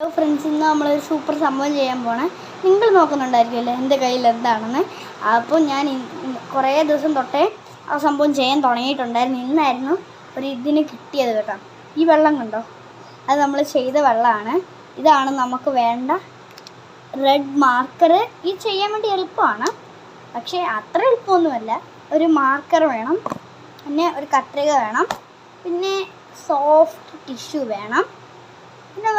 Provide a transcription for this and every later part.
Hello friends, ഇന്ന് നമ്മളൊരു super സംഭവം ചെയ്യാൻ പോണേ. നിങ്ങൾ നോക്കുന്നുണ്ടായിരിക്കുമല്ലേ എൻ്റെ കയ്യിൽ എന്താണെന്ന്. അപ്പോൾ ഞാൻ കുറേ ദിവസം തൊട്ടേ ആ സംഭവം ചെയ്യാൻ തുടങ്ങിയിട്ടുണ്ടായിരുന്നു. ഇന്നായിരുന്നു ഇതിന് കിട്ടിയത് കേട്ടോ. ഈ വെള്ളം കണ്ടോ, അത് നമ്മൾ ചെയ്ത വെള്ളമാണ്. ഇതാണ് നമുക്ക് വേണ്ട റെഡ് മാർക്കർ. ഈ ചെയ്യാൻ വേണ്ടി എളുപ്പമാണ്, പക്ഷേ അത്ര എളുപ്പമൊന്നുമല്ല. ഒരു മാർക്കർ വേണം, പിന്നെ ഒരു കത്രിക വേണം, പിന്നെ സോഫ്റ്റ് ടിഷ്യൂ വേണം, പിന്നെ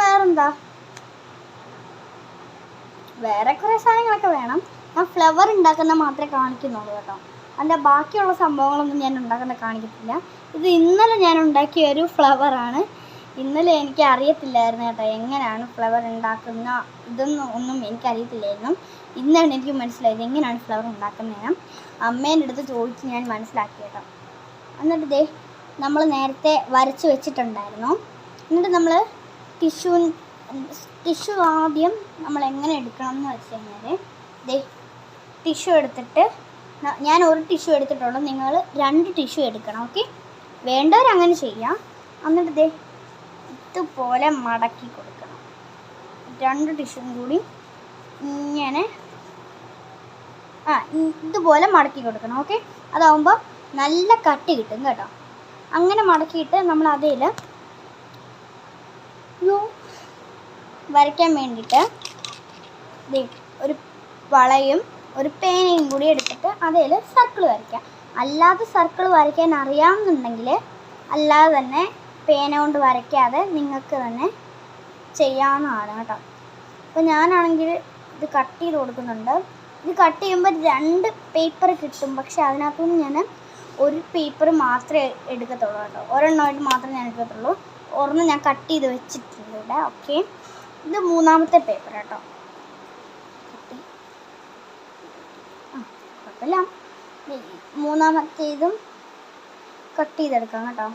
വേറെ കുറേ സാധനങ്ങളൊക്കെ വേണം. ഞാൻ ഫ്ലവർ ഉണ്ടാക്കുന്ന മാത്രമേ കാണിക്കുന്നുള്ളൂ കേട്ടോ. അതിൻ്റെ ബാക്കിയുള്ള സംഭവങ്ങളൊന്നും ഞാൻ ഉണ്ടാക്കുന്ന കാണിക്കത്തില്ല. ഇത് ഇന്നലെ ഞാൻ ഉണ്ടാക്കിയ ഒരു ഫ്ലവറാണ്. ഇന്നലെ എനിക്ക് അറിയത്തില്ലായിരുന്നു കേട്ടോ എങ്ങനെയാണ് ഫ്ലവർ ഉണ്ടാക്കുന്ന ഒന്നും എനിക്കറിയത്തില്ലായിരുന്നു. ഇന്നാണ് എനിക്ക് മനസ്സിലായത് എങ്ങനെയാണ് ഫ്ലവർ ഉണ്ടാക്കുന്നതെന്ന്. അമ്മേൻ്റെ അടുത്ത് ചോദിച്ച് ഞാൻ മനസ്സിലാക്കി കേട്ടോ. എന്നിട്ട് നമ്മൾ നേരത്തെ വരച്ച് വെച്ചിട്ടുണ്ടായിരുന്നു. എന്നിട്ട് നമ്മൾ ടിഷ്യൂ ആദ്യം നമ്മൾ എങ്ങനെ എടുക്കണം എന്ന് വെച്ച് കഴിഞ്ഞാൽ, ടിഷ്യൂ എടുത്തിട്ട് ഞാൻ ഒരു ടിഷ്യൂ എടുത്തിട്ടുള്ളൂ, നിങ്ങൾ 2 ടിഷ്യൂ എടുക്കണം. ഓക്കെ, വേണ്ടവരങ്ങനെ ചെയ്യാം. എന്നിട്ട് ഇതുപോലെ മടക്കി കൊടുക്കണം. 2 ടിഷ്യൂവും കൂടി ഇങ്ങനെ ഇതുപോലെ മടക്കി കൊടുക്കണം. ഓക്കെ, അതാവുമ്പോൾ നല്ല കട്ടി കിട്ടും കേട്ടോ. അങ്ങനെ മടക്കിയിട്ട് നമ്മൾ അതിൽ വരയ്ക്കാൻ വേണ്ടിയിട്ട് ഒരു വളയും ഒരു പേനയും കൂടി എടുത്തിട്ട് അതിൽ സർക്കിൾ വരയ്ക്കാം. അല്ലാതെ സർക്കിൾ വരയ്ക്കാൻ അറിയാമെന്നുണ്ടെങ്കിൽ അല്ലാതെ തന്നെ പേന കൊണ്ട് വരയ്ക്കാതെ നിങ്ങൾക്ക് തന്നെ ചെയ്യാവുന്നതാണ് കേട്ടോ. അപ്പോൾ ഞാനാണെങ്കിൽ ഇത് കട്ട് ചെയ്ത് കൊടുക്കുന്നുണ്ട്. ഇത് കട്ട് ചെയ്യുമ്പോൾ 2 പേപ്പർ കിട്ടും, പക്ഷെ അതിനകത്തുനിന്ന് ഞാൻ ഒരു പേപ്പർ മാത്രമേ എടുക്കത്തുള്ളൂ കേട്ടോ. ഒരെണ്ണമായിട്ട് മാത്രമേ ഞാൻ എടുക്കത്തുള്ളൂ. ഒരെണ്ണം ഞാൻ കട്ട് ചെയ്ത് വെച്ചിട്ടുണ്ട് ഇവിടെ. ഓക്കെ, ഇത് 3ാമത്തെ പേപ്പർ കേട്ടോ. കുഴപ്പമില്ല, 3ാമത്തേതും കട്ട് ചെയ്തെടുക്കാം കേട്ടോ.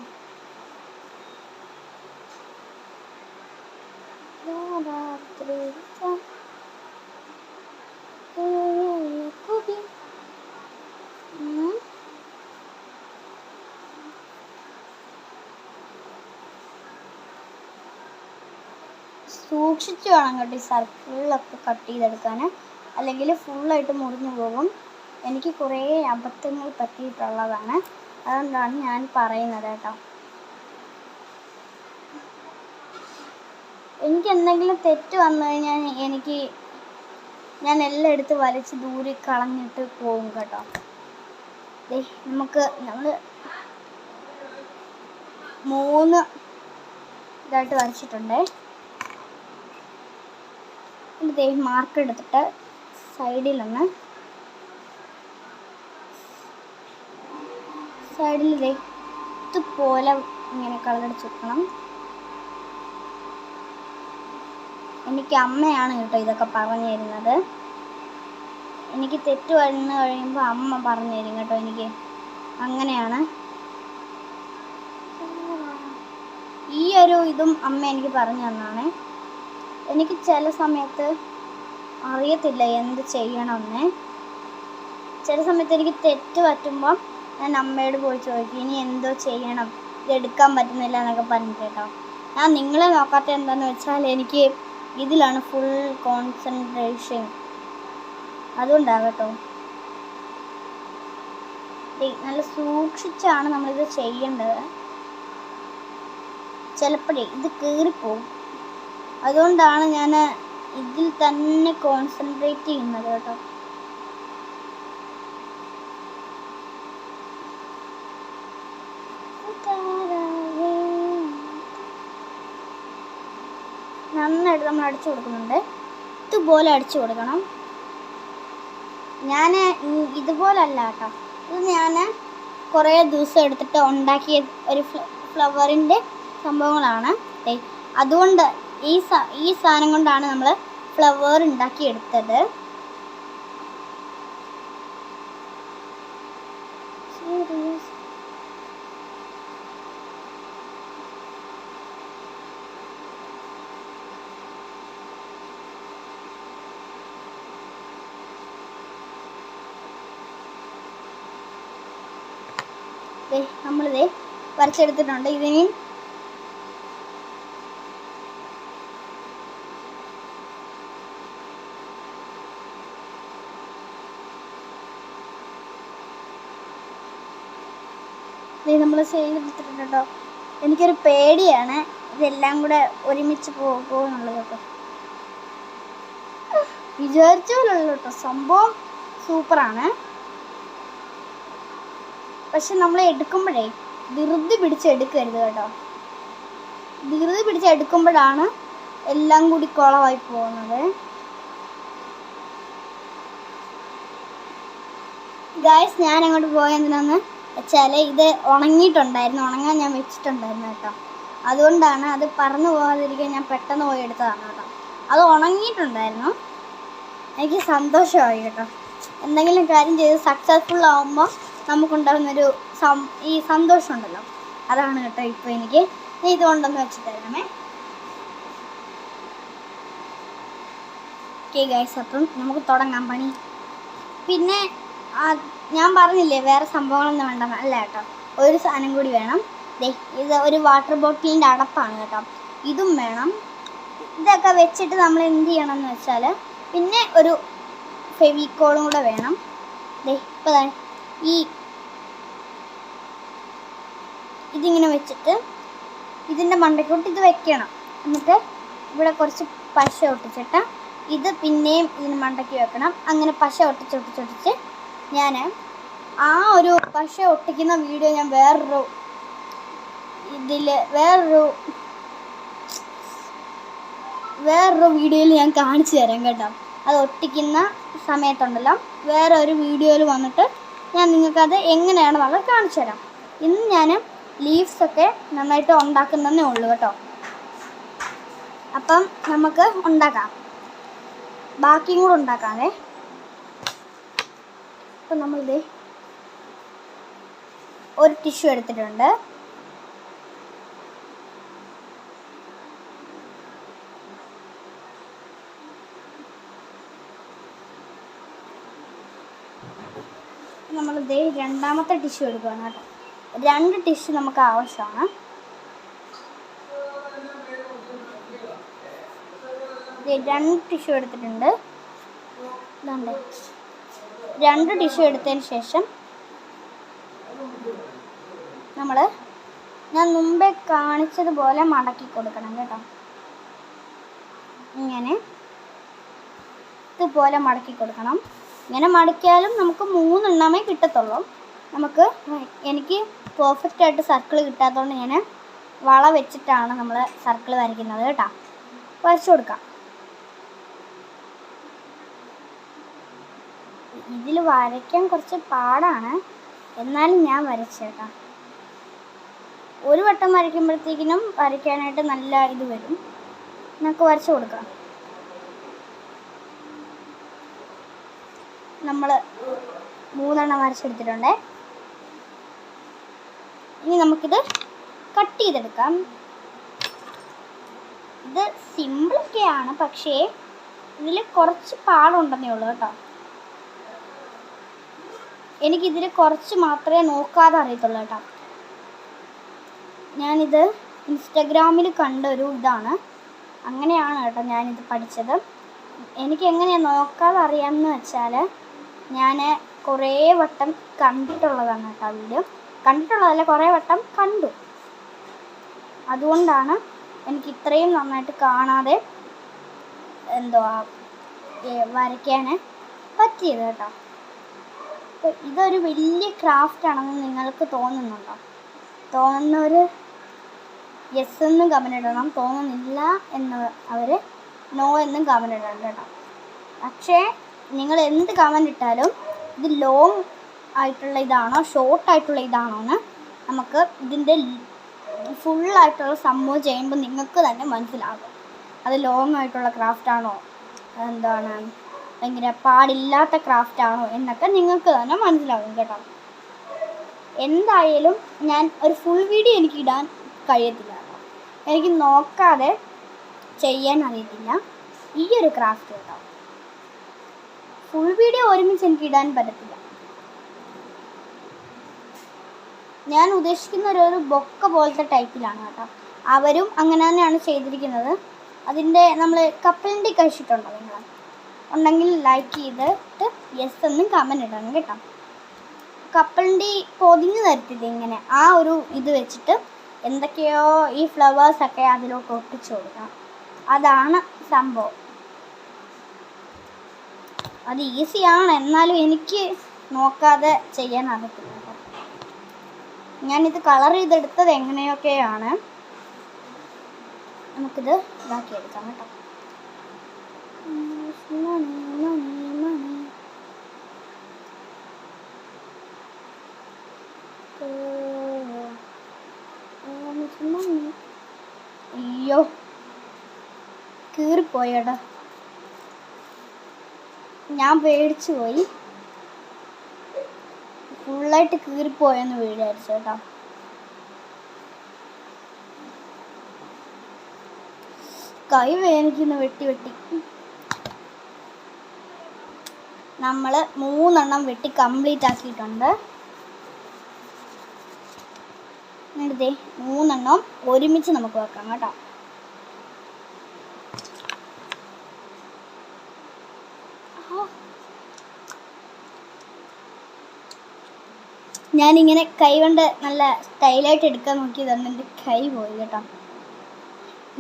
സൂക്ഷിച്ച് വേണം കേട്ടോ ഈ സർക്കിളിലൊക്കെ കട്ട് ചെയ്തെടുക്കാൻ, അല്ലെങ്കിൽ ഫുള്ളായിട്ട് മുറിഞ്ഞു പോകും. എനിക്ക് കുറേ അബദ്ധങ്ങൾ പറ്റിയിട്ടുള്ളതാണ്, അതുകൊണ്ടാണ് ഞാൻ പറയുന്നത് കേട്ടോ. എനിക്ക് എന്തെങ്കിലും തെറ്റ് വന്നു കഴിഞ്ഞാൽ ഞാൻ എല്ലാം എടുത്ത് വലിച്ച് ദൂരെ കളഞ്ഞിട്ട് പോകും കേട്ടോ. നമ്മൾ 3 ഇതായിട്ട് വരച്ചിട്ടുണ്ട്. മാർക്ക് എടുത്തിട്ട് സൈഡിൽ ഇതുപോലെ ഇങ്ങനെ കളറടിച്ച് വെക്കണം. എനിക്ക് അമ്മയാണ് കേട്ടോ ഇതൊക്കെ പറഞ്ഞു തരുന്നത്. എനിക്ക് തെറ്റ് വന്നു കഴിയുമ്പോൾ അമ്മ പറഞ്ഞു തരും കേട്ടോ. എനിക്ക് അങ്ങനെയാണ്. ഈ ഒരു ഇതും അമ്മ എനിക്ക് പറഞ്ഞു തന്നാണ്. എനിക്ക് ചില സമയത്ത് അറിയത്തില്ല എന്ത് ചെയ്യണമെന്ന്. ചില സമയത്ത് എനിക്ക് തെറ്റ് പറ്റുമ്പോൾ ഞാൻ അമ്മയോട് പോയി ചോദിക്കും, ഇനി എന്തോ ചെയ്യണം, ഇതെടുക്കാൻ പറ്റുന്നില്ല എന്നൊക്കെ പറഞ്ഞു കേട്ടോ. ഞാൻ നിങ്ങളെ നോക്കാത്ത എന്താണെന്ന് വെച്ചാൽ എനിക്ക് ഇതിലാണ് ഫുൾ കോൺസെൻട്രേഷൻ, അതുകൊണ്ടാണ് കേട്ടോ. നല്ല സൂക്ഷിച്ചാണ് നമ്മളിത് ചെയ്യേണ്ടത്. ചിലപ്പോഴേ ഇത് കീറിപ്പോവും, അതുകൊണ്ടാണ് ഞാൻ ഇതിൽ തന്നെ കോൺസെൻട്രേറ്റ് ചെയ്യുന്നത് കേട്ടോ. നന്നായിട്ട് നമ്മൾ അടിച്ചു കൊടുക്കുന്നുണ്ട്. ഇതുപോലെ അടിച്ചു കൊടുക്കണം. ഞാൻ ഇതുപോലല്ല കേട്ടോ, ഇത് ഞാൻ കുറേ ദിവസം എടുത്തിട്ട് ഉണ്ടാക്കിയ ഒരു ഫ്ലവറിൻ്റെ സംഭവങ്ങളാണ്. അതുകൊണ്ട് ഈ സാധനം കൊണ്ടാണ് നമ്മൾ ഫ്ലവർ ഉണ്ടാക്കിയെടുത്തത്. നമ്മളിത് വരച്ചെടുത്തിട്ടുണ്ട്. ഇതിനും ഇത് നമ്മൾ ചെയ്തെടുത്തിട്ടുണ്ട് കേട്ടോ. എനിക്കൊരു പേടിയാണ് ഇതെല്ലാം കൂടെ ഒരുമിച്ച് പോകുമോ എന്നുള്ളത് കേട്ടോ. വിചാരിച്ച പോലുള്ള കേട്ടോ, സംഭവം സൂപ്പറാണ്. പക്ഷെ നമ്മൾ എടുക്കുമ്പോഴേ ധൃതി പിടിച്ചെടുക്കരുത് കേട്ടോ. ധൃതി പിടിച്ചെടുക്കുമ്പോഴാണ് എല്ലാം കൂടി കുളമായി പോകുന്നത്. ഗായ്സ്, ഞാൻ അങ്ങോട്ട് പോയതിനാന്ന് വെച്ചാൽ ഇത് ഉണങ്ങിയിട്ടുണ്ടായിരുന്നു, ഉണങ്ങാൻ ഞാൻ വെച്ചിട്ടുണ്ടായിരുന്നു കേട്ടോ. അതുകൊണ്ടാണ് അത് പറന്നു പോകാതിരിക്കാൻ ഞാൻ പെട്ടെന്ന് പോയി എടുത്തതാണ് കേട്ടോ. അത് ഉണങ്ങിയിട്ടുണ്ടായിരുന്നു. എനിക്ക് സന്തോഷമായി കേട്ടോ. എന്തെങ്കിലും കാര്യം ചെയ്ത് സക്സസ്ഫുൾ ആകുമ്പോൾ നമുക്കുണ്ടാകുന്നൊരു ഈ സന്തോഷം ഉണ്ടല്ലോ, അതാണ് കേട്ടോ. ഇപ്പോൾ എനിക്ക് ഇതുകൊണ്ടൊന്ന് വെച്ചിട്ട് തരാമേ. ഓക്കെ ഗൈസ്, അപ്പം നമുക്ക് തുടങ്ങാം പണി. പിന്നെ ഞാൻ പറഞ്ഞില്ലേ വേറെ സംഭവങ്ങളൊന്നും വേണ്ട, അല്ല കേട്ടോ. ഒരു സാധനം കൂടി വേണം. ഇത് ഒരു വാട്ടർ ബോട്ടിലിൻ്റെ അടപ്പാണ് കേട്ടോ. ഇതും വേണം. ഇതൊക്കെ വെച്ചിട്ട് നമ്മൾ എന്ത് ചെയ്യണം എന്ന് വെച്ചാൽ, പിന്നെ ഒരു ഫെവിക്കോളും കൂടെ വേണം. ഇപ്പോൾ ഇതിങ്ങനെ വെച്ചിട്ട് ഇതിൻ്റെ മണ്ടയ്ക്കോട്ട് ഇത് വെക്കണം. എന്നിട്ട് ഇവിടെ കുറച്ച് പശ ഒട്ടിച്ചിട്ട് ഇത് പിന്നെയും ഇതിന് മണ്ടയ്ക്ക് വെക്കണം. അങ്ങനെ പശ ഒട്ടിച്ചൊട്ടിച്ചൊട്ടിച്ച് ഞാൻ ആ ഒരു പശ ഒട്ടിക്കുന്ന വീഡിയോ ഞാൻ വേറൊരു വീഡിയോയിൽ ഞാൻ കാണിച്ചു തരാം കേട്ടോ. അത് ഒട്ടിക്കുന്ന സമയത്തുണ്ടല്ലോ വേറെ ഒരു വീഡിയോയിൽ വന്നിട്ട് ഞാൻ നിങ്ങൾക്കത് എങ്ങനെയാണെന്നുള്ളത് കാണിച്ചു തരാം. ഇന്ന് ഞാൻ ലീവ്സൊക്കെ നന്നായിട്ട് ഉണ്ടാക്കുന്നതേ ഉള്ളൂ കേട്ടോ. അപ്പം നമുക്ക് ഉണ്ടാക്കാം, ബാക്കിയും കൂടെ ഉണ്ടാക്കാതെ. അപ്പം നമ്മളിത് ഒരു ടിഷ്യൂ എടുത്തിട്ടുണ്ട്. നമ്മളിത് രണ്ടാമത്തെ ടിഷ്യൂ എടുക്കുകയാണ് കേട്ടോ. 2 ടിഷ്യൂ നമുക്ക് ആവശ്യമാണ്. രണ്ട് ടിഷ്യൂ എടുത്തിട്ടുണ്ട്. 2 ടിഷ്യൂ എടുത്തതിന് ശേഷം ഞാൻ മുമ്പേ കാണിച്ചതുപോലെ മടക്കി കൊടുക്കണം കേട്ടോ. ഇങ്ങനെ ഇതുപോലെ മടക്കി കൊടുക്കണം. ഇങ്ങനെ മടക്കിയാലും നമുക്ക് 3 എണ്ണമേ കിട്ടത്തുള്ളൂ. എനിക്ക് പെർഫെക്റ്റ് ആയിട്ട് സർക്കിൾ കിട്ടാത്തതുകൊണ്ട് ഞാൻ വള വെച്ചിട്ടാണ് നമ്മൾ സർക്കിൾ വരയ്ക്കുന്നത് കേട്ടോ. വരച്ചു കൊടുക്കാം. ഇതിൽ വരയ്ക്കാൻ കുറച്ച് പാടാണ്, എന്നാലും ഞാൻ വരച്ചേട്ടാ. ഒരു വട്ടം വരയ്ക്കുമ്പോഴത്തേക്കിനും വരയ്ക്കാനായിട്ട് നല്ല ഇത് വരും. നമുക്ക് വരച്ചു കൊടുക്കാം. നമ്മൾ 3 എണ്ണം വരച്ചെടുത്തിട്ടുണ്ട്. ഇനി നമുക്കിത് കട്ട് ചെയ്തെടുക്കാം. ഇത് സിമ്പിളൊക്കെയാണ്, പക്ഷേ ഇതിൽ കുറച്ച് പാടുണ്ടെന്നേ ഉള്ളൂ കേട്ടോ. എനിക്കിതിൽ കുറച്ച് മാത്രമേ നോക്കാതെ അറിയത്തുള്ളൂ കേട്ടോ. ഞാനിത് ഇൻസ്റ്റഗ്രാമിൽ കണ്ടൊരു ഇതാണ്, അങ്ങനെയാണ് കേട്ടോ ഞാനിത് പഠിച്ചത്. എനിക്ക് എങ്ങനെയാണ് നോക്കാതെ അറിയാമെന്ന് വെച്ചാൽ, ഞാൻ കുറേ വട്ടം കണ്ടിട്ടുള്ളതാണ് കേട്ടോ. വീഡിയോ കണ്ടിട്ടുള്ളതല്ല, കുറേ വട്ടം കണ്ടു. അതുകൊണ്ടാണ് എനിക്ക് ഇത്രയും നന്നായിട്ട് കാണാതെ വരയ്ക്കാൻ പറ്റിയത് കേട്ടോ. അപ്പോൾ ഇതൊരു വലിയ ക്രാഫ്റ്റാണെന്ന് നിങ്ങൾക്ക് തോന്നുന്നുണ്ടോ? തോന്നുന്നവർ യെസ് എന്നും കമൻ്റ് ഇടണം, തോന്നുന്നില്ല എന്ന് അവർ നോ എന്നും കമൻ്റ് ഇടണം കേട്ടോ. പക്ഷേ നിങ്ങൾ എന്ത് കമൻ്റ് ഇട്ടാലും ഇത് ലോങ് ആയിട്ടുള്ള ഇതാണോ ഷോർട്ടായിട്ടുള്ള ഇതാണോ എന്ന് നമുക്ക് ഇതിൻ്റെ ഫുള്ളായിട്ടുള്ള സംഭവം ചെയ്യുമ്പോൾ നിങ്ങൾക്ക് തന്നെ മനസ്സിലാകും. അത് ലോങ് ആയിട്ടുള്ള ക്രാഫ്റ്റാണോ, ഭയങ്കര പാടില്ലാത്ത ക്രാഫ്റ്റാണോ എന്നൊക്കെ നിങ്ങൾക്ക് തന്നെ മനസ്സിലാകും കേട്ടോ. എന്തായാലും ഞാൻ ഒരു ഫുൾ വീഡിയോ എനിക്ക് ഇടാൻ കഴിയത്തില്ല കേട്ടോ. എനിക്ക് നോക്കാതെ ചെയ്യാൻ അറിയത്തില്ല ഈ ഒരു ക്രാഫ്റ്റ് കേട്ടോ. ഫുൾ വീഡിയോ ഒരുമിച്ച് എനിക്ക് ഇടാൻ പറ്റത്തില്ല. ഞാൻ ഉദ്ദേശിക്കുന്ന ഒരു ബൊക്ക പോലത്തെ ടൈപ്പിലാണ് കേട്ടോ. അവരും അങ്ങനെ തന്നെയാണ് ചെയ്തിരിക്കുന്നത്. അതിൻ്റെ നമ്മൾ കപ്പലിൻ്റെ കഴിച്ചിട്ടുണ്ടോ? നിങ്ങൾ ഉണ്ടെങ്കിൽ ലൈക്ക് ചെയ്തിട്ട് യെസ് എന്നും കമൻ്റ് ഇടണം കേട്ടോ. കപ്പലിൻ്റെ പൊതിഞ്ഞ് തരത്തില്ല ഇങ്ങനെ ആ ഒരു ഇത് വെച്ചിട്ട് എന്തൊക്കെയോ ഈ ഫ്ലവേഴ്സൊക്കെ അതിലോട്ട് ഒട്ടിച്ചു കൊടുക്കണം. അതാണ് സംഭവം. അത് ഈസിയാണ്, എന്നാലും എനിക്ക് നോക്കാതെ ചെയ്യാൻ അറിയത്തില്ല. ഞാനിത് കളർ ചെയ്തെടുത്തത് എങ്ങനെയൊക്കെയാണ്. നമുക്കിത് ഇതാക്കിയെടുക്കാം കേട്ടോ. അയ്യോ കീറിപ്പോയടാ, ഞാൻ പേടിച്ചു പോയി. ഫുള്ളായിട്ട് കീറിപ്പോയെന്ന് വിചാരിച്ചു കേട്ടോ. കൈ വേദനിക്കുന്നു വെട്ടി. നമ്മൾ 3 എണ്ണം വെട്ടി കംപ്ലീറ്റ് ആക്കിയിട്ടുണ്ട്. എന്നിട്ട് 3 എണ്ണം ഒരുമിച്ച് നമുക്ക് വെക്കാം കേട്ടോ. ഞാനിങ്ങനെ കൈ കൊണ്ട് നല്ല സ്റ്റൈലായിട്ട് എടുക്കാൻ നോക്കിയതാണ്, എൻ്റെ കൈ പോയി കേട്ടോ.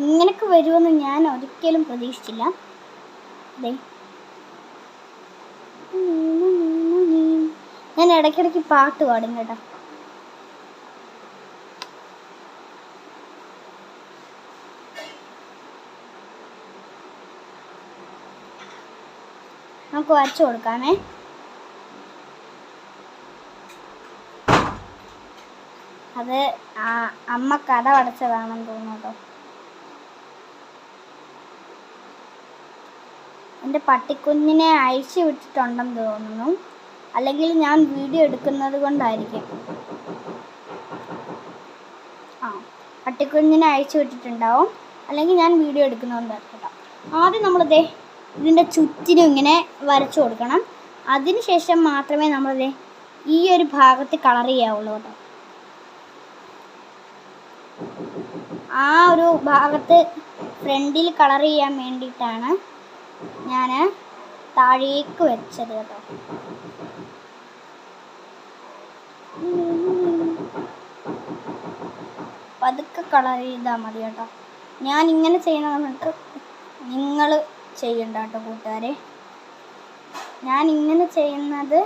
ഇങ്ങനൊക്കെ വരുമെന്ന് ഞാൻ ഒരിക്കലും പ്രതീക്ഷിച്ചില്ല. ഞാൻ ഇടയ്ക്കിടയ്ക്ക് പാട്ട് പാടും കേട്ടോ. നമുക്ക് വരച്ചു കൊടുക്കാമേ. അത് അമ്മ കഥ അടച്ചതാണെന്ന് തോന്നുന്നു കേട്ടോ. എൻ്റെ പട്ടിക്കുഞ്ഞിനെ അഴിച്ചു വിട്ടിട്ടുണ്ടെന്ന് തോന്നുന്നു, അല്ലെങ്കിൽ ഞാൻ വീഡിയോ എടുക്കുന്നത് കൊണ്ടായിരിക്കും. പട്ടിക്കുഞ്ഞിനെ അഴിച്ചു വിട്ടിട്ടുണ്ടാവും, അല്ലെങ്കിൽ ഞാൻ വീഡിയോ എടുക്കുന്നതുകൊണ്ട് കേട്ടോ. ആദ്യം നമ്മളിതേ ഇതിൻ്റെ ചുറ്റിനും ഇങ്ങനെ വരച്ചു കൊടുക്കണം. അതിനുശേഷം മാത്രമേ നമ്മളിതേ ഈ ഒരു ഭാഗത്ത് കളർ ചെയ്യാവുള്ളൂ കേട്ടോ. ആ ഒരു ഭാഗത്ത് ഫ്രണ്ടിൽ കളർ ചെയ്യാൻ വേണ്ടിയിട്ടാണ് ഞാൻ താഴേക്ക് വെച്ചത് കേട്ടോ. പതുക്കെ കളർ ചെയ്താൽ മതി കേട്ടോ. ഞാൻ ഇങ്ങനെ ചെയ്യുന്നത് നിങ്ങൾ ചെയ്യണ്ട കേട്ടോ കൂട്ടുകാരെ. ഞാൻ ഇങ്ങനെ ചെയ്യുന്നത്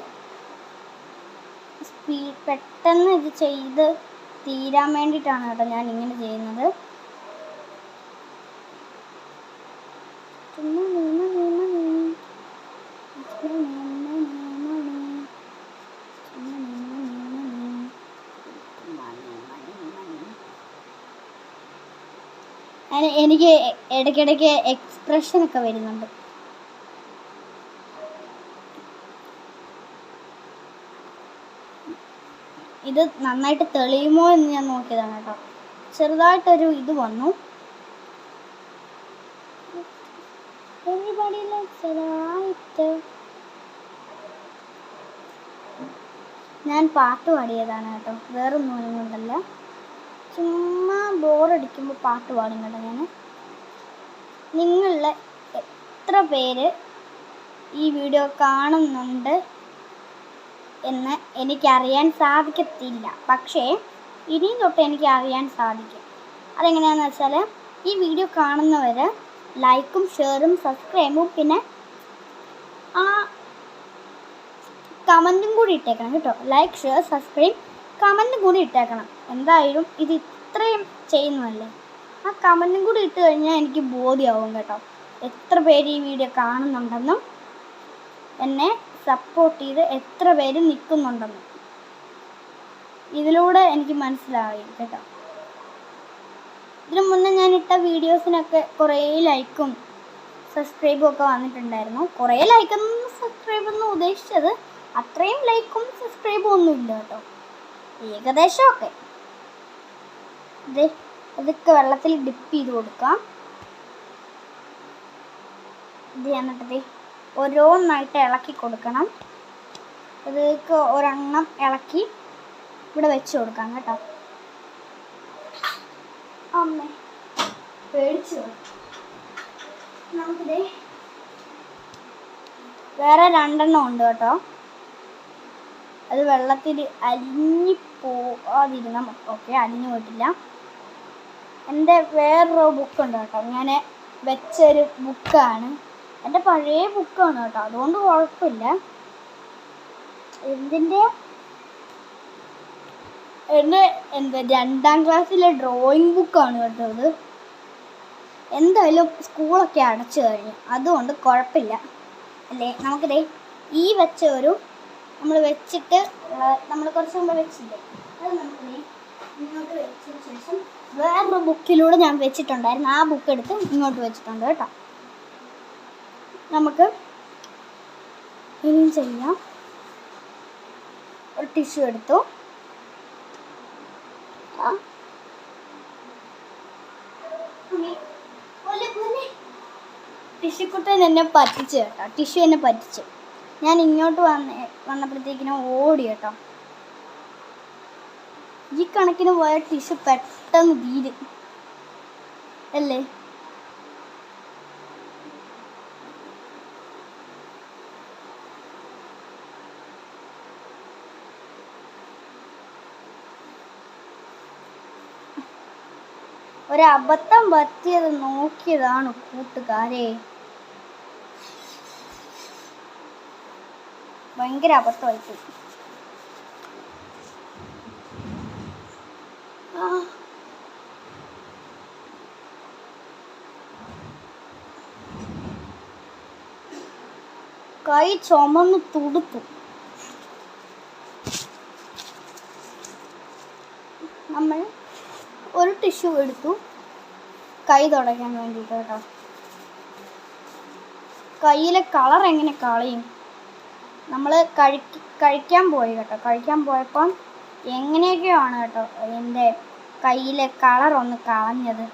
പെട്ടെന്ന് ഇത് ചെയ്ത് തീരാൻ വേണ്ടിയിട്ടാണ് കേട്ടോ ഞാൻ ഇങ്ങനെ ചെയ്യുന്നത്. എനിക്ക് ഇടയ്ക്കിടയ്ക്ക് എക്സ്പ്രഷനൊക്കെ വരുന്നുണ്ട്. ഇത് നന്നായിട്ട് തെളിയുമോ എന്ന് ഞാൻ നോക്കിയതാണ് കേട്ടോ. ചെറുതായിട്ടൊരു ഇത് വന്നു. ഞാൻ പാട്ട് പാടിയതാണ് കേട്ടോ, വേറൊന്നും കൊണ്ടല്ല. ചുമ്മാ ബോറടിക്കുമ്പോൾ പാട്ട് പാടും കേട്ടോ ഞാൻ. നിങ്ങളിൽ എത്ര പേര് ഈ വീഡിയോ കാണുന്നുണ്ട് എന്ന് എനിക്കറിയാൻ സാധിക്കത്തില്ല, പക്ഷേ ഇനിയും തൊട്ട് എനിക്ക് അറിയാൻ സാധിക്കും. അതെങ്ങനെയാണെന്ന് വെച്ചാൽ ഈ വീഡിയോ കാണുന്നവർ ലൈക്കും ഷെയറും സബ്സ്ക്രൈബും പിന്നെ ആ കമൻറ്റും കൂടി ഇട്ടേക്കണം കേട്ടോ. ലൈക്ക് ഷെയർ സബ്സ്ക്രൈബ് കമൻറ്റും കൂടി ഇട്ടേക്കണം. എന്തായാലും ഇത് ഇത്രയും ചെയ്യുന്നതല്ലേ, ആ കമൻറ്റും കൂടി ഇട്ട് കഴിഞ്ഞാൽ എനിക്ക് ബോധ്യമാവും കേട്ടോ എത്ര പേര് ഈ വീഡിയോ കാണുന്നുണ്ടെന്നും എന്നെ സപ്പോർട്ട് ചെയ്ത് എത്ര പേര് നിൽക്കുന്നുണ്ടെന്നും. ഇതിലൂടെ എനിക്ക് മനസ്സിലായി കേട്ടോ. ഇതിനു മുന്നേ ഞാൻ ഇട്ട വീഡിയോസിനൊക്കെ കുറേ ലൈക്കും സബ്സ്ക്രൈബും ഒക്കെ വന്നിട്ടുണ്ടായിരുന്നു. കുറേ ലൈക്കൊന്നും സബ്സ്ക്രൈബൊന്നും ഉദ്ദേശിച്ചത് അത്രയും ലൈക്കും സബ്സ്ക്രൈബും ഒന്നും ഇല്ല കേട്ടോ, ഏകദേശമൊക്കെ. ഇതൊക്കെ വെള്ളത്തിൽ ഡിപ്പ് ചെയ്ത് കൊടുക്കാം. ഇത് എന്നിട്ട് ഓരോന്നായിട്ട് ഇളക്കി കൊടുക്കണം. ഇതൊക്കെ ഒരെണ്ണം ഇളക്കി ഇവിടെ വെച്ച് കൊടുക്കാം കേട്ടോ. അമ്മേ പേടിച്ചു. നമുക്കിത് വേറെ 2 എണ്ണം ഉണ്ട് കേട്ടോ. അത് വെള്ളത്തിൽ അലിഞ്ഞു പോകാതിരുന്നാൽ ഓക്കെ. അലിഞ്ഞു പോയിട്ടില്ല. എൻ്റെ വേറൊരു ബുക്കുണ്ട് കേട്ടോ, ഞാൻ വെച്ചൊരു ബുക്കാണ്. എൻ്റെ പഴയ ബുക്കാണ് കേട്ടോ, അതുകൊണ്ട് കുഴപ്പമില്ല. എൻ്റെ 2ാം ക്ലാസ്സിലെ ഡ്രോയിങ് ബുക്കാണ് കേട്ടോ ഇത്. എന്തായാലും സ്കൂളൊക്കെ അടച്ചു കഴിഞ്ഞു, അതുകൊണ്ട് കുഴപ്പമില്ല അല്ലേ. നമുക്കിതേ ഈ വെച്ച നമ്മൾ വെച്ചിട്ട് നമ്മൾ കുറച്ച് മുമ്പ് വെച്ചില്ലേ, അത് നമുക്കിതേ ഇങ്ങോട്ട് വെച്ചതിന് ശേഷം വേറൊരു ബുക്കിലൂടെ ഞാൻ വെച്ചിട്ടുണ്ടായിരുന്നു, ആ ബുക്ക് എടുത്ത് ഇങ്ങോട്ട് വെച്ചിട്ടുണ്ട് കേട്ടോ. നമുക്ക് ഇനിയും ചെയ്യാം. ഒരു ടിഷ്യൂ എടുത്തു. ടിഷ്യൂക്കുട്ടൻ എന്നെ പറ്റിച്ചു കേട്ടോ, ടിഷ്യൂ എന്നെ പറ്റിച്ചു. ഞാൻ ഇങ്ങോട്ട് വന്നപ്പോഴത്തേക്കിനും ഓടി കേട്ടോ. ഈ കണക്കിന് പോയ ടിഷ്യൂ പെട്ടെന്ന് തീരും അല്ലേ. ഒരബദ്ധം പറ്റിയത് നോക്കിയതാണ് കൂട്ടുകാരെ, ഭയങ്കര അബദ്ധമായിപ്പോയി. കൈ ചുമന്ന് തുടുത്തു. നമ്മൾ ഒരു ടിഷ്യൂ എടുത്തു കൈ തുടയ്ക്കാൻ വേണ്ടിയിട്ട് കേട്ടോ. കയ്യിലെ കളർ എങ്ങനെ കളയും? നമ്മൾ കഴിക്കാൻ പോയി കേട്ടോ. കഴിക്കാൻ പോയപ്പം എങ്ങനെയൊക്കെയാണ് കേട്ടോ എൻ്റെ കയ്യിലെ കളർ ഒന്ന് കളഞ്ഞത്.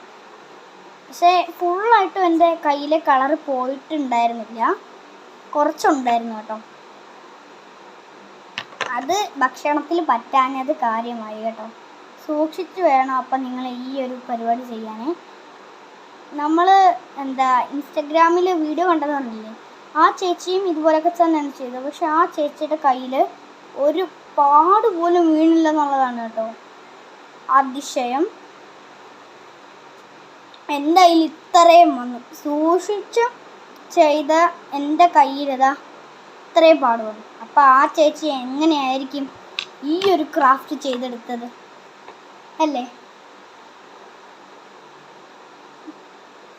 പക്ഷേ ഫുള്ളായിട്ടും എൻ്റെ കയ്യിലെ കളർ പോയിട്ടുണ്ടായിരുന്നില്ല, കുറച്ചുണ്ടായിരുന്നു കേട്ടോ. അത് ഭക്ഷണത്തിൽ പറ്റാഞ്ഞത് കാര്യമായി കേട്ടോ. സൂക്ഷിച്ച് വേണം അപ്പം നിങ്ങൾ ഈ ഒരു പരിപാടി ചെയ്യാൻ. നമ്മൾ ഇൻസ്റ്റഗ്രാമിൽ വീഡിയോ കണ്ടതുകൊണ്ടില്ലേ, ആ ചേച്ചിയും ഇതുപോലൊക്കെ തന്നെയാണ് ചെയ്തത്. പക്ഷെ ആ ചേച്ചിയുടെ കയ്യിൽ ഒരു പാട് പോലും വീണില്ല എന്നുള്ളതാണ് കേട്ടോ അതിശയം. എൻ്റെ കയ്യിൽ ഇത്രയും വന്നു, സൂക്ഷിച്ച് ചെയ്ത എൻ്റെ കയ്യിലിതാ ഇത്രയും പാട് വന്നു. അപ്പം ആ ചേച്ചി എങ്ങനെയായിരിക്കും ഈ ഒരു ക്രാഫ്റ്റ് ചെയ്തെടുത്തത് അല്ലേ?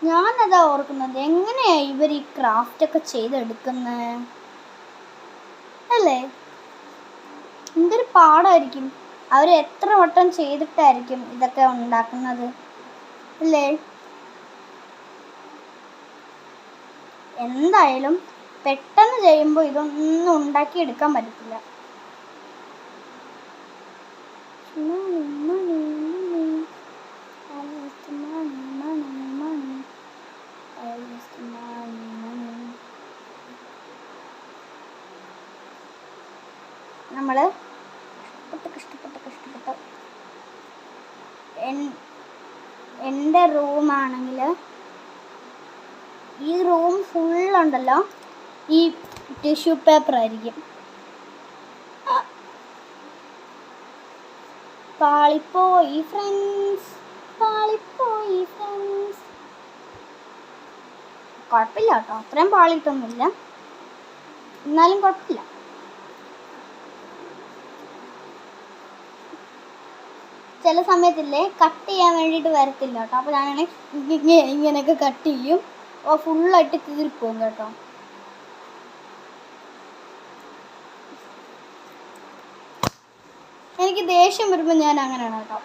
ഞാനതാ ഓർക്കുന്നത്, എങ്ങനെയാ ഇവർ ഈ ക്രാഫ്റ്റൊക്കെ ചെയ്തെടുക്കുന്നത് അല്ലേ? എന്തൊരു പാടായിരിക്കും. അവർ എത്ര വട്ടം ചെയ്തിട്ടായിരിക്കും ഇതൊക്കെ ഉണ്ടാക്കുന്നത് അല്ലേ? എന്തായാലും പെട്ടെന്ന് ചെയ്യുമ്പോൾ ഇതൊന്നും ഉണ്ടാക്കിയെടുക്കാൻ പറ്റത്തില്ല. നമ്മൾ കഷ്ടപ്പെട്ട് എൻ്റെ റൂമാണെങ്കിൽ ഈ റൂം ഫുള്ളുണ്ടല്ലോ ഈ ടിഷ്യൂ പേപ്പർ ആയിരിക്കും. പാളിപ്പോയി ഫ്രണ്ട്സ്, പാളിപ്പോയി ഫ്രണ്ട്സ്. കുഴപ്പമില്ല കേട്ടോ, അത്രയും പാളിയിട്ടൊന്നുമില്ല, എന്നാലും കുഴപ്പമില്ല. ചില സമയത്തില്ലേ കട്ട് ചെയ്യാൻ വേണ്ടിയിട്ട് വരത്തില്ല കേട്ടോ. അപ്പോൾ ഞാനാണെങ്കിൽ ഇങ്ങനെയൊക്കെ കട്ട് ചെയ്യും, അപ്പോൾ ഫുള്ളായിട്ട് കീറിപ്പോവും കേട്ടോ. എനിക്ക് ദേഷ്യം വരുമ്പോൾ ഞാൻ അങ്ങനെയാണ് കേട്ടോ.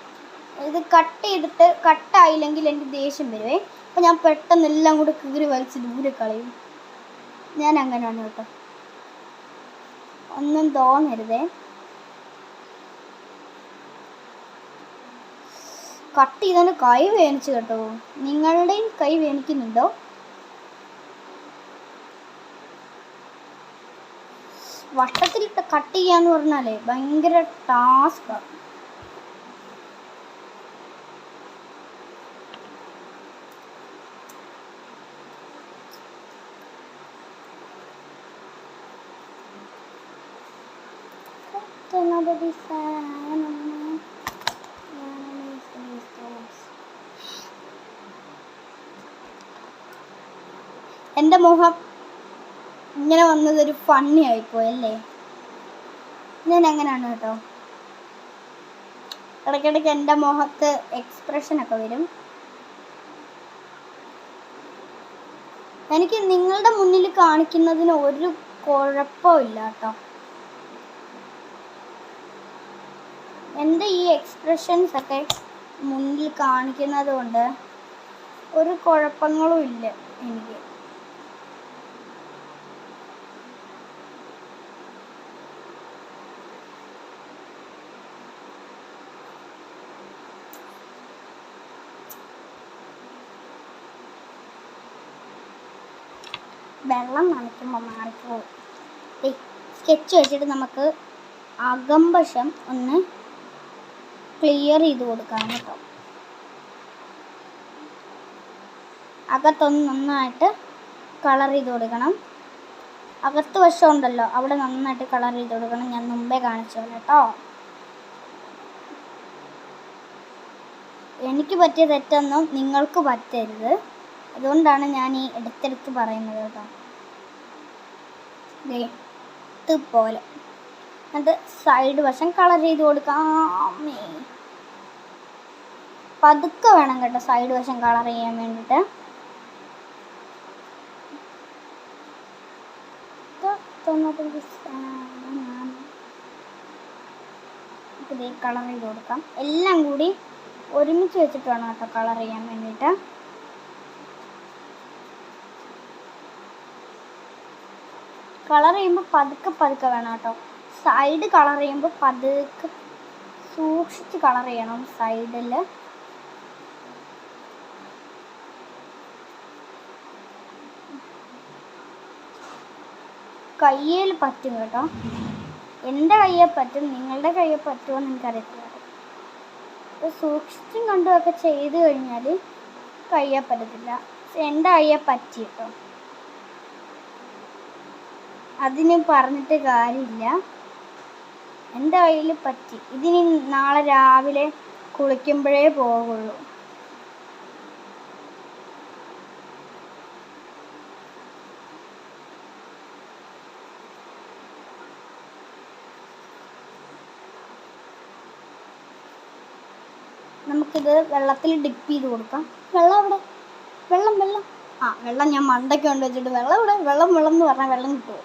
ഇത് കട്ട് ചെയ്തിട്ട് കട്ടായില്ലെങ്കിൽ എനിക്ക് ദേഷ്യം വരുവേ. അപ്പോൾ ഞാൻ പെട്ടെന്ന് എല്ലാം കൂടെ കീറി വലിച്ച് ദൂരെ കളയും. ഞാൻ അങ്ങനെയാണ് കേട്ടോ, ഒന്നും തോന്നരുതേ. കട്ട് ചെയ്തതിന് കൈ വേദനിച്ചു കേട്ടോ. നിങ്ങളുടെയും കൈ വേദനിക്കുന്നുണ്ടോ? വട്ടത്തിലിട്ട് കട്ട് ചെയ്യാന്ന് പറഞ്ഞാലേ ഭയങ്കര ടാസ്കാണ്. another design. എൻ്റെ മുഖം ഇങ്ങനെ വന്നതൊരു ഫണ്ണി ആയിപ്പോയല്ലേ. ഞാൻ അങ്ങനെയാണ് കേട്ടോ. ഇടയ്ക്കിടയ്ക്ക് എൻ്റെ മുഖത്ത് എക്സ്പ്രഷനൊക്കെ വരും. എനിക്ക് നിങ്ങളുടെ മുന്നിൽ കാണിക്കുന്നതിന് ഒരു കുഴപ്പമില്ല കേട്ടോ. എൻ്റെ ഈ എക്സ്പ്രഷൻസ് ഒക്കെ മുന്നിൽ കാണിക്കുന്നത് കൊണ്ട് ഒരു കുഴപ്പങ്ങളും ഇല്ല എനിക്ക്. വെള്ളം നനയ്ക്കുമ്പോൾ മാറിപ്പോകും. സ്കെച്ച് വെച്ചിട്ട് നമുക്ക് അകംവശം ഒന്ന് ക്ലിയർ ചെയ്ത് കൊടുക്കാം കേട്ടോ. അകത്തൊന്ന് നന്നായിട്ട് കളർ ചെയ്ത് കൊടുക്കണം. അകത്ത് വശം ഉണ്ടല്ലോ അവിടെ നന്നായിട്ട് കളർ ചെയ്ത് കൊടുക്കണം. ഞാൻ മുമ്പേ കാണിച്ചു കേട്ടോ. എനിക്ക് പറ്റിയ തെറ്റൊന്നും നിങ്ങൾക്ക് പറ്റരുത്. അതുകൊണ്ടാണ് ഞാൻ ഈ എടുത്തെടുത്ത് പറയുന്നത് കേട്ടോ. ഇതുപോലെ അത് സൈഡ് വശം കളർ ചെയ്ത് കൊടുക്കാം. പതുക്കെ വേണം കേട്ടോ സൈഡ് വശം കളർ ചെയ്യാൻ വേണ്ടിയിട്ട്. ഇത് കളർ ചെയ്ത് കൊടുക്കാം. എല്ലാം കൂടി ഒരുമിച്ച് വെച്ചിട്ട് വേണം കേട്ടോ കളർ ചെയ്യാൻ വേണ്ടിയിട്ട്. കളർ ചെയ്യുമ്പോൾ പതുക്കെ വേണം കേട്ടോ. സൈഡ് കളർ ചെയ്യുമ്പോൾ പതുക്കെ സൂക്ഷിച്ച് കളർ ചെയ്യണം. സൈഡിൽ കയ്യിൽ പറ്റും കേട്ടോ. എൻ്റെ കയ്യിൽ പറ്റും, നിങ്ങളുടെ കയ്യിൽ പറ്റുമോ എന്ന് എനിക്കറിയത്തില്ല. സൂക്ഷിച്ചും കണ്ടുമൊക്കെ ചെയ്ത് കഴിഞ്ഞാൽ കയ്യിൽ പറ്റത്തില്ല. എൻ്റെ കയ്യിൽ പറ്റി കേട്ടോ. അതിന് പറഞ്ഞിട്ട് കാര്യമില്ല. എൻ്റെ കയ്യിൽ പറ്റി. ഇതിന് നാളെ രാവിലെ കുളിക്കുമ്പോഴേ പോകുള്ളൂ. നമുക്കിത് വെള്ളത്തിൽ ഡിപ്പ് ചെയ്ത് കൊടുക്കാം. വെള്ളം അവിടെ, വെള്ളം വെള്ളം ഞാൻ മണ്ടയ്ക്ക് കൊണ്ട് വെച്ചിട്ട് വെള്ളം ഇവിടെ, വെള്ളം എന്ന് പറഞ്ഞാൽ വെള്ളം കിട്ടുമോ?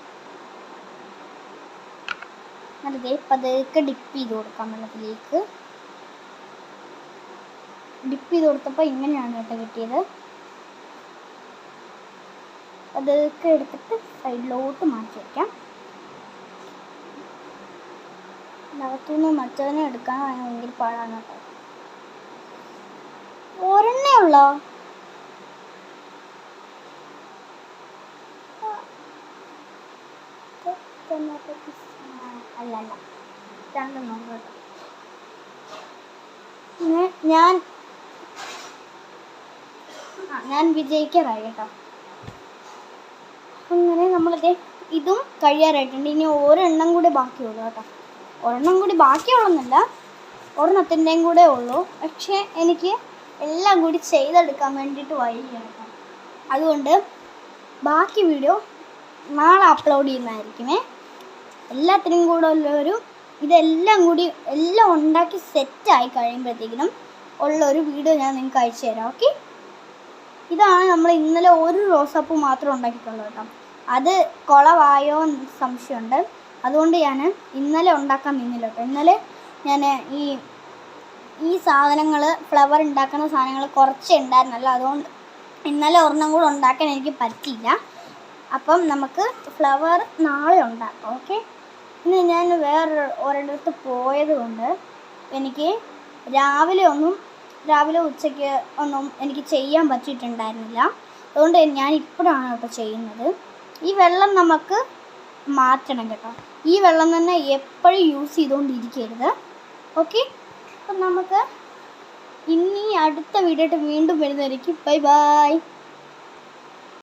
എന്നിട്ട് പതുക്കെ ഡിപ്പ് ചെയ്ത് കൊടുക്കാം വെള്ളത്തിലേക്ക്. ഡിപ്പ് ചെയ്ത് കൊടുത്തപ്പോൾ ഇങ്ങനെയാണ് കേട്ടോ കിട്ടിയത്. പതുക്കെ എടുത്തിട്ട് സൈഡിലോട്ട് മാറ്റി വയ്ക്കാം. അകത്തുനിന്ന് മറ്റവനെ എടുക്കാൻ ഭയങ്കര പാടാണ് കേട്ടോ. ഒരെണ്ണേ ഉള്ളോ? അല്ല രണ്ടെണ്ണം കേട്ടോ. ഞാൻ വിജയിക്കാറായി കേട്ടോ. അങ്ങനെ നമ്മളിത് ഇതും കഴിയാറായിട്ടുണ്ട്. ഇനി ഒരെണ്ണം കൂടെ ബാക്കിയുള്ളൂ കേട്ടോ. ഒരെണ്ണം കൂടി ബാക്കിയുള്ളൊന്നുമില്ല, ഒരെണ്ണത്തിൻ്റെയും കൂടെ ഉള്ളൂ. പക്ഷേ എനിക്ക് എല്ലാം കൂടി ചെയ്തെടുക്കാൻ വേണ്ടിയിട്ട് വൈകിയാണ് കേട്ടോ. അതുകൊണ്ട് ബാക്കി വീഡിയോ നാളെ അപ്ലോഡ് ചെയ്യുന്നതായിരിക്കുമേ. എല്ലാത്തിനും കൂടെ ഉള്ളൊരു ഇതെല്ലാം കൂടി എല്ലാം ഉണ്ടാക്കി സെറ്റായി കഴിയുമ്പോഴത്തേക്കിനും ഉള്ളൊരു വീഡിയോ ഞാൻ നിങ്ങൾക്ക് അയച്ചു തരാം. ഓക്കെ, ഇതാണ് നമ്മൾ ഇന്നലെ ഒരു റോസാപ്പൂ മാത്രം ഉണ്ടാക്കിയിട്ടുള്ളൂ കേട്ടോ. അത് കുളവായോ എന്ന് സംശയമുണ്ട്. അതുകൊണ്ട് ഞാൻ ഇന്നലെ ഉണ്ടാക്കാൻ നിന്നില്ല കേട്ടോ. ഇന്നലെ ഞാൻ ഈ സാധനങ്ങൾ ഫ്ലവർ ഉണ്ടാക്കുന്ന സാധനങ്ങൾ കുറച്ചേ ഉണ്ടായിരുന്നല്ലോ. അതുകൊണ്ട് ഇന്നലെ ഒരെണ്ണം കൂടെ ഉണ്ടാക്കാൻ എനിക്ക് പറ്റിയില്ല. അപ്പം നമുക്ക് ഫ്ലവർ നാളെ ഉണ്ടാക്കാം. ഓക്കെ, ഇന്ന് ഞാൻ ഒരിടത്ത് പോയത് കൊണ്ട് എനിക്ക് രാവിലെ ഉച്ചയ്ക്ക് ഒന്നും എനിക്ക് ചെയ്യാൻ പറ്റിയിട്ടുണ്ടായിരുന്നില്ല. അതുകൊണ്ട് ഞാൻ ഇപ്പോഴാണ് കേട്ടോ ചെയ്യുന്നത്. ഈ വെള്ളം നമുക്ക് മാറ്റണം കേട്ടോ. ഈ വെള്ളം തന്നെ എപ്പോഴും യൂസ് ചെയ്തുകൊണ്ടിരിക്കരുത്. ഓക്കെ, അപ്പം നമുക്ക് ഇനി അടുത്ത വീഡിയോ വീണ്ടും വരുന്നതായിരിക്കും. Bye bye.